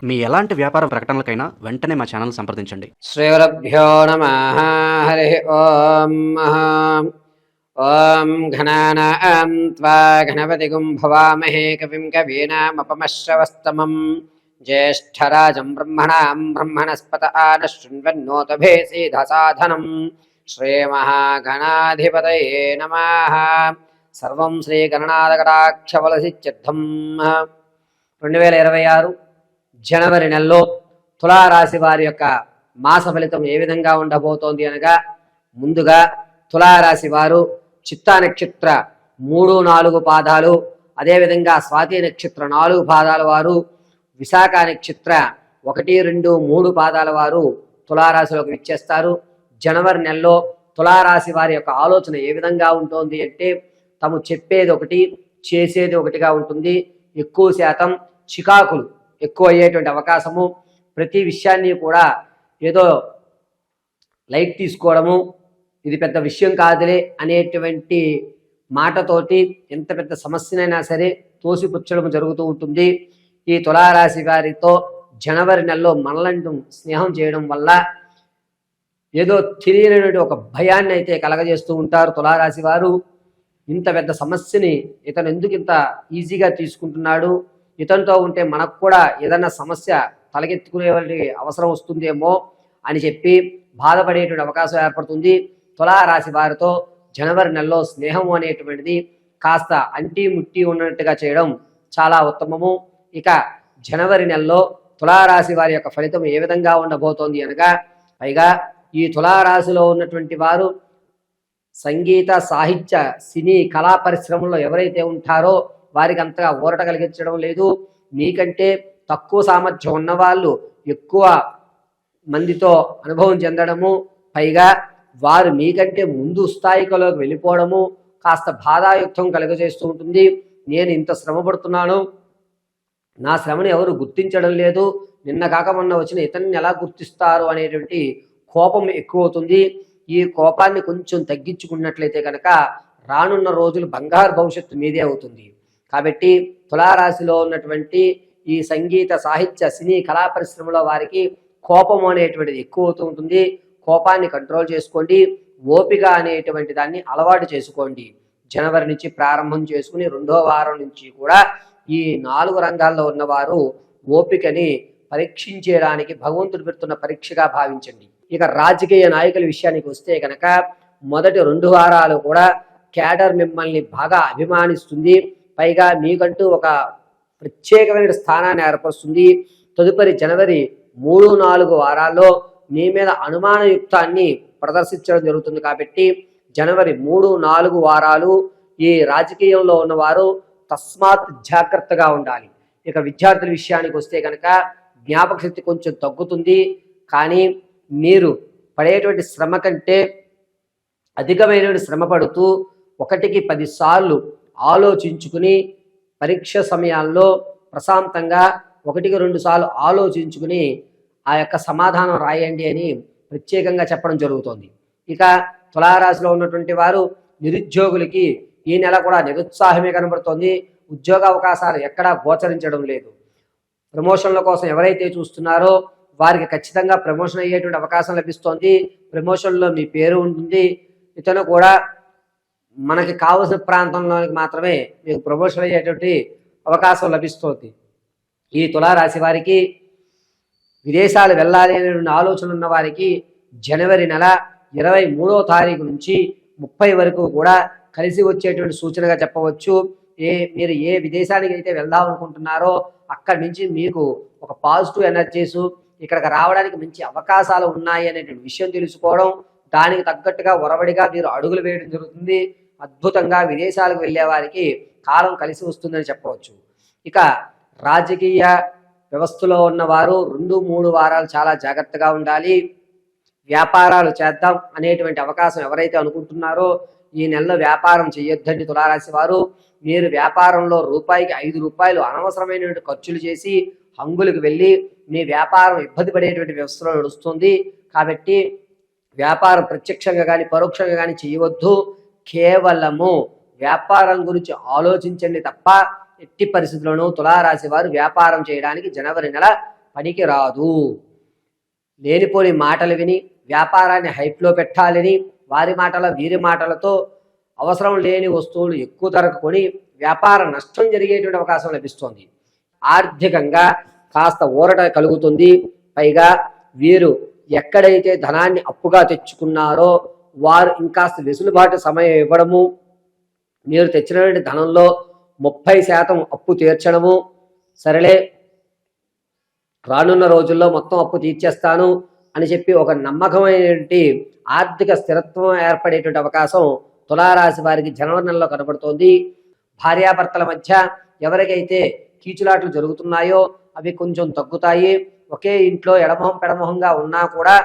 మీ ఎలాంటి వ్యాపార ప్రకటనలకైనా వెంటనే మా ఛానల్ సంప్రదించండి. శ్రీగురుభ్యో నమః. హరి ఓం. ఓం ఘనానాం త్వా గణపతిగుం భవామహే కవిం కవీనాముపమశ్రవస్తమం జ్యేష్ఠరాజం బ్రహ్మణాం బ్రహ్మణస్పత ఆనశృణ్వన్నోతభేసీధసాధనం. శ్రీమహాగణాధిపతయే నమః. సర్వం శ్రీగణనాథకటాక్షఫలసిద్ధ్యర్థం. 2026 జనవరి నెలలో తులారాశి వారి యొక్క మాస ఫలితం ఏ విధంగా ఉండబోతోంది అనగా, ముందుగా తులారాశి వారు చిత్తా నక్షత్ర 3-4 పాదాలు, అదేవిధంగా స్వాతి నక్షత్ర 4 పాదాల వారు, విశాఖ నక్షత్ర 1-2-3 పాదాల వారు తులారాశిలోకి విచ్చేస్తారు. జనవరి నెలలో తులారాశి వారి యొక్క ఆలోచన ఏ విధంగా ఉంటుంది అంటే, తాము చెప్పేది ఒకటి చేసేది ఒకటిగా ఉంటుంది. ఎక్కువ శాతం చికాకులు ఎక్కువ అయ్యేటువంటి అవకాశము, ప్రతి విషయాన్ని కూడా ఏదో లైట్ తీసుకోవడము, ఇది పెద్ద విషయం కాదులే అనేటువంటి మాటతోటి ఎంత పెద్ద సమస్యనైనా సరే తోసిపుచ్చడం జరుగుతూ ఉంటుంది. ఈ తులారాశి వారితో జనవరి నెలలో మనలంటూ స్నేహం చేయడం వల్ల ఏదో తెలియనటువంటి ఒక భయాన్ని అయితే కలగజేస్తూ ఉంటారు తులారాశి వారు. ఇంత పెద్ద సమస్యని ఇతను ఎందుకు ఇంత ఈజీగా తీసుకుంటున్నాడు, ఇతనితో ఉంటే మనకు కూడా ఏదైనా సమస్య తలకెత్తుకునే అవసరం వస్తుందేమో అని చెప్పి బాధపడేటువంటి అవకాశం ఏర్పడుతుంది. తులారాశి వారితో జనవరి నెలలో స్నేహం అనేటువంటిది కాస్త అంటీ ముట్టి ఉన్నట్టుగా చేయడం చాలా ఉత్తమము. ఇక జనవరి నెలలో తులారాశి వారి యొక్క ఫలితం ఏ విధంగా ఉండబోతోంది అనగా, పైగా ఈ తులారాశిలో ఉన్నటువంటి వారు సంగీత, సాహిత్య, సినీ, కళా పరిశ్రమలో ఎవరైతే ఉంటారో వారికి అంతగా ఊరట కలిగించడం లేదు. మీకంటే తక్కువ సామర్థ్యం ఉన్నవాళ్ళు ఎక్కువ మందితో అనుభవం చెందడము, పైగా వారు మీకంటే ముందు స్థాయిలోకి వెళ్ళిపోవడము కాస్త బాధాయుక్తం కలుగజేస్తూ ఉంటుంది. నేను ఇంత శ్రమ పడుతున్నాను, నా శ్రమను ఎవరు గుర్తించడం లేదు, నిన్న కాక మొన్న వచ్చిన ఇతన్ని ఎలా గుర్తిస్తారు అనేటువంటి కోపం ఎక్కువ అవుతుంది. ఈ కోపాన్ని కొంచెం తగ్గించుకున్నట్లయితే కనుక రానున్న రోజులు బంగారు భవిష్యత్తు మీదే అవుతుంది. కాబట్టి తులారాశిలో ఉన్నటువంటి ఈ సంగీత, సాహిత్య, సినీ, కళా పరిశ్రమలో వారికి కోపం అనేటువంటిది ఎక్కువ అవుతూ ఉంటుంది. కోపాన్ని కంట్రోల్ చేసుకోండి. ఓపిక అనేటువంటి దాన్ని అలవాటు చేసుకోండి. జనవరి నుంచి ప్రారంభం చేసుకుని 2వ వారం నుంచి కూడా ఈ 4 రంగాల్లో ఉన్నవారు ఓపికని పరీక్షించడానికి భగవంతుడు పెడుతున్న పరీక్షగా భావించండి. ఇక రాజకీయ నాయకుల విషయానికి వస్తే కనుక మొదటి 2 వారాలు కూడా క్యాడర్ మిమ్మల్ని బాగా అభిమానిస్తుంది. పైగా మీకంటూ ఒక ప్రత్యేకమైన స్థానాన్ని ఏర్పరుస్తుంది. తదుపరి జనవరి 3-4 వారాల్లో మీ మీద అనుమానయుక్తాన్ని ప్రదర్శించడం జరుగుతుంది. కాబట్టి జనవరి 3-4 వారాలు ఈ రాజకీయంలో ఉన్నవారు తస్మాత్ జాగ్రత్తగా ఉండాలి. ఇక విద్యార్థుల విషయానికి వస్తే కనుక జ్ఞాపక శక్తి కొంచెం తగ్గుతుంది. కానీ మీరు పడేటువంటి శ్రమ కంటే అధికమైనటువంటి శ్రమ పడుతూ 1కి 10 సార్లు ఆలోచించుకుని పరీక్ష సమయాల్లో ప్రశాంతంగా 1కి 2 సార్లు ఆలోచించుకుని ఆ యొక్క సమాధానం రాయండి అని ప్రత్యేకంగా చెప్పడం జరుగుతోంది. ఇక తులారాశిలో ఉన్నటువంటి వారు నిరుద్యోగులకి ఈ నెల కూడా నిరుత్సాహమే కనబడుతోంది. ఉద్యోగ అవకాశాలు ఎక్కడా గోచరించడం లేదు. ప్రమోషన్ల కోసం ఎవరైతే చూస్తున్నారో వారికి ఖచ్చితంగా ప్రమోషన్ అయ్యేటువంటి అవకాశం లభిస్తోంది. ప్రమోషన్లో మీ పేరు ఉంటుంది. ఇతను కూడా మనకి కావలసిన ప్రాంతంలోనికి మాత్రమే మీకు ప్రమోషన్ అయ్యేటువంటి అవకాశం లభిస్తుంది. ఈ తులారాశి వారికి విదేశాలు వెళ్ళాలి అనే ఆలోచన ఉన్న వారికి జనవరి నెల 23వ తారీఖు నుంచి 30 వరకు కూడా కలిసి వచ్చేటువంటి సూచనగా చెప్పవచ్చు. మీరు ఏ విదేశానికి అయితే వెళ్దాం అనుకుంటున్నారో అక్కడి నుంచి మీకు ఒక పాజిటివ్ ఎనర్జీస్ ఇక్కడికి రావడానికి మంచి అవకాశాలు ఉన్నాయి అనేటువంటి విషయం తెలుసుకోవడం, దానికి తగ్గట్టుగా ఒరవడిగా మీరు అడుగులు వేయడం జరుగుతుంది. అద్భుతంగా విదేశాలకు వెళ్ళే వారికి కాలం కలిసి వస్తుందని చెప్పవచ్చు. ఇక రాజకీయ వ్యవస్థలో ఉన్నవారు 2-3 వారాలు చాలా జాగ్రత్తగా ఉండాలి. వ్యాపారాలు చేద్దాం అనేటువంటి అవకాశం ఎవరైతే అనుకుంటున్నారో ఈ నెలలో వ్యాపారం చేయొద్దండి తులారాశి వారు. మీరు వ్యాపారంలో రూపాయికి 5 రూపాయలు అనవసరమైనటువంటి ఖర్చులు చేసి హంగులకు వెళ్ళి మీ వ్యాపారం ఇబ్బంది పడేటువంటి వ్యవస్థలో నడుస్తుంది. కాబట్టి వ్యాపారం ప్రత్యక్షంగా కానీ పరోక్షంగా కానీ చేయవద్దు. కేవలము వ్యాపారం గురించి ఆలోచించండి తప్ప ఎట్టి పరిస్థితుల్లోనూ తులారాశి వారు వ్యాపారం చేయడానికి జనవరి నెల పనికి రాదు. లేనిపోని మాటలు విని వ్యాపారాన్ని హైప్లో పెట్టాలని వారి మాటల వీరి మాటలతో అవసరం లేని వస్తువులు ఎక్కువ ధరకు కొని వ్యాపార నష్టం జరిగేటువంటి అవకాశం లభిస్తుంది. ఆర్థికంగా కాస్త ఊరట కలుగుతుంది. పైగా వీరు ఎక్కడైతే ధనాన్ని అప్పుగా తెచ్చుకున్నారో వారు ఇంకాస్త వెసులుబాటు సమయం ఇవ్వడము, మీరు తెచ్చినటువంటి ధనంలో 30% అప్పు తీర్చడము, సరేలే రానున్న రోజుల్లో మొత్తం అప్పు తీర్చేస్తాను అని చెప్పి ఒక నమ్మకమైనటువంటి ఆర్థిక స్థిరత్వం ఏర్పడేటువంటి అవకాశం తులారాశి వారికి జనవరి నెలలో కనబడుతోంది. భార్యాభర్తల మధ్య ఎవరికైతే కీచులాట్లు జరుగుతున్నాయో అవి కొంచెం తగ్గుతాయి. ఒకే ఇంట్లో ఎడమొహం పెడమొహంగా ఉన్నా కూడా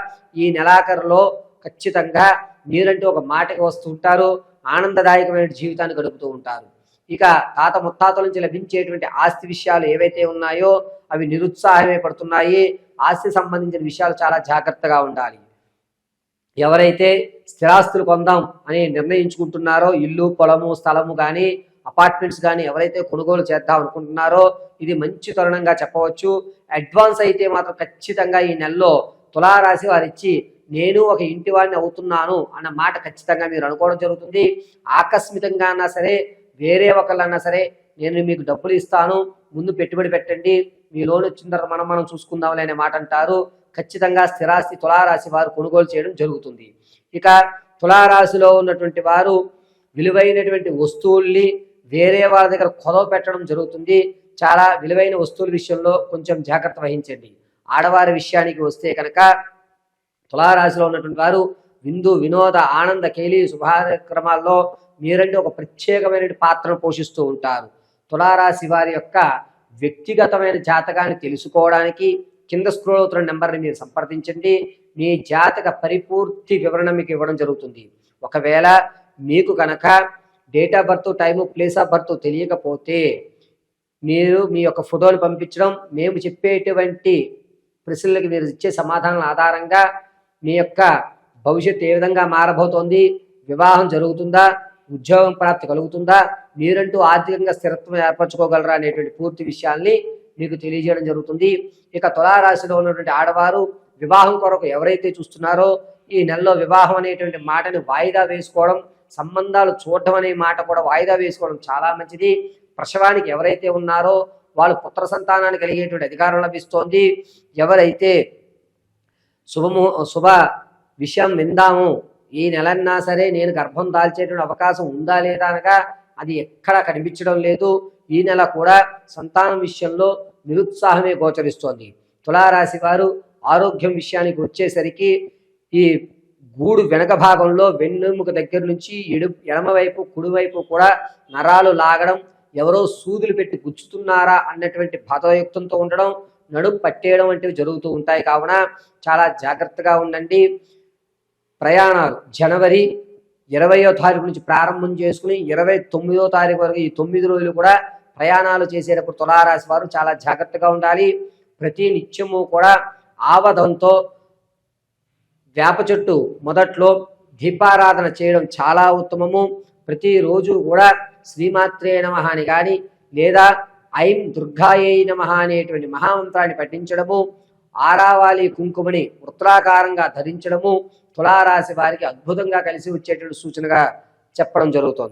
ఈ నెలాఖరులో ఖచ్చితంగా మీరంటూ ఒక మాటకి వస్తుంటారు. ఆనందదాయకమైన జీవితాన్ని గడుపుతూ ఉంటారు. ఇక తాత ముత్తాతల నుంచి లభించేటువంటి ఆస్తి విషయాలు ఏవైతే ఉన్నాయో అవి నిరుత్సాహమే పడుతున్నాయి. ఆస్తి సంబంధించిన విషయాలు చాలా జాగ్రత్తగా ఉండాలి. ఎవరైతే స్థిరాస్తులు కొందాం అని నిర్ణయించుకుంటున్నారో, ఇల్లు పొలము స్థలము కానీ అపార్ట్మెంట్స్ కానీ ఎవరైతే కొనుగోలు చేద్దాం అనుకుంటున్నారో ఇది మంచి తరుణంగా చెప్పవచ్చు. అడ్వాన్స్ అయితే మాత్రం ఖచ్చితంగా ఈ నెలలో తులారాశి వారిచ్చి నేను ఒక ఇంటి వాడిని అవుతున్నాను అన్న మాట ఖచ్చితంగా మీరు అనుకోవడం జరుగుతుంది. ఆకస్మికంగా అన్నా సరే, వేరే ఒకళ్ళన్నా సరే, నేను మీకు డబ్బులు ఇస్తాను, ముందు పెట్టుబడి పెట్టండి, మీ లోన్ వచ్చిన తర్వాత మనం చూసుకుందాంలే అనే మాట అంటారు. ఖచ్చితంగా స్థిరాస్తి తులారాశి వారు కొనుగోలు చేయడం జరుగుతుంది. ఇక తులారాశిలో ఉన్నటువంటి వారు విలువైనటువంటి వస్తువుల్ని వేరే వాళ్ళ దగ్గర కొదవ పెట్టడం జరుగుతుంది. చాలా విలువైన వస్తువుల విషయంలో కొంచెం జాగ్రత్త వహించండి. ఆడవారి విషయానికి వస్తే కనుక తులారాశిలో ఉన్నటువంటి వారు విందు వినోద ఆనంద కేలి శుభాక్రమాల్లో మీరంటే ఒక ప్రత్యేకమైన పాత్రను పోషిస్తూ ఉంటారు. తులారాశి వారి యొక్క వ్యక్తిగతమైన జాతకాన్ని తెలుసుకోవడానికి కింద స్క్రోల్ అవుతున్న నెంబర్ని మీరు సంప్రదించండి. మీ జాతక పరిపూర్తి వివరణ మీకు ఇవ్వడం జరుగుతుంది. ఒకవేళ మీకు కనుక date of birth, time, place of birth తెలియకపోతే మీరు మీ యొక్క ఫోటోలు పంపించడం, మేము చెప్పేటువంటి ప్రశ్నలకు మీరు ఇచ్చే సమాధానాల ఆధారంగా మీ యొక్క భవిష్యత్తు ఏ విధంగా మారబోతోంది, వివాహం జరుగుతుందా, ఉద్యోగం ప్రాప్తి కలుగుతుందా, మీరంటూ ఆర్థికంగా స్థిరత్వం ఏర్పరచుకోగలరా అనేటువంటి పూర్తి విషయాల్ని మీకు తెలియజేయడం జరుగుతుంది. ఇక తులారాశిలో ఉన్నటువంటి ఆడవారు వివాహం కొరకు ఎవరైతే చూస్తున్నారో ఈ నెలలో వివాహం అనేటువంటి మాటని వాయిదా వేసుకోవడం, సంబంధాలు చూడటం అనే మాట కూడా వాయిదా వేసుకోవడం చాలా మంచిది. ప్రసవానికి ఎవరైతే ఉన్నారో వాళ్ళు పుత్ర సంతానాన్ని కలిగేటువంటి అధికారం లభిస్తోంది. ఎవరైతే శుభ విషయం విందాము, ఈ నెలన్నా సరే నేను గర్భం దాల్చేటువంటి అవకాశం ఉందా లేదా అనగా అది ఎక్కడా కనిపించడం లేదు. ఈ నెల కూడా సంతానం విషయంలో నిరుత్సాహమే గోచరిస్తోంది. తులారాశి వారు ఆరోగ్యం విషయానికి వచ్చేసరికి ఈ గూడు వెనక భాగంలో వెన్నెముక దగ్గర నుంచి ఎడమవైపు కుడివైపు కూడా నరాలు లాగడం, ఎవరో సూదులు పెట్టి గుచ్చుతున్నారా అన్నటువంటి బాధయుక్తంతో ఉండడం, నడుము పట్టేయడం వంటివి జరుగుతూ ఉంటాయి. కావున చాలా జాగ్రత్తగా ఉండండి. ప్రయాణాలు జనవరి 20వ తారీఖు నుంచి ప్రారంభం చేసుకుని 29వ తారీఖు వరకు ఈ 9 రోజులు కూడా ప్రయాణాలు చేసేటప్పుడు తులారాశి వారు చాలా జాగ్రత్తగా ఉండాలి. ప్రతి నిత్యము కూడా ఆవదంతో వేప చెట్టు మొదట్లో దీపారాధన చేయడం చాలా ఉత్తమము. ప్రతిరోజు కూడా శ్రీమాత్రే నమః అని కానీ లేదా ఐం దుర్గాయై నమః అనేటువంటి మహామంత్రాన్ని పఠించడము, ఆరావాలి కుంకుమని వృత్తాకారంగా ధరించడము తులారాశి వారికి అద్భుతంగా కలిసి వచ్చేటువంటి సూచనగా చెప్పడం జరుగుతోంది.